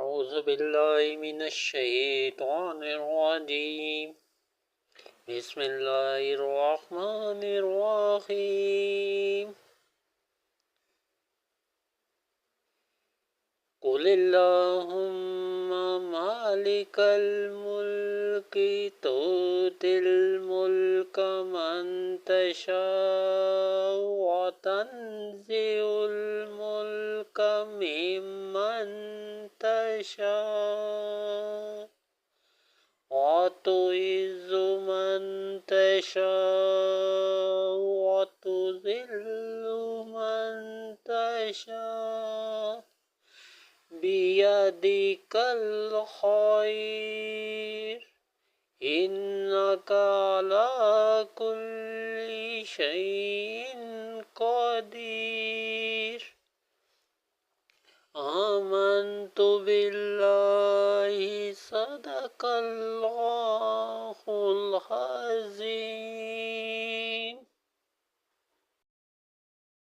أعوذ بالله من الشيطان الرجيم. بسم الله الرحمن الرحيم. قل اللهم مالك الملك تؤتي الملك من تشاء وتنزع الملك ممن تشاء وتعز من تشاء وتذل من تشاء بيدك الخير إنك على كل شيء قدير. آمنت بالله صدق الله العظيم.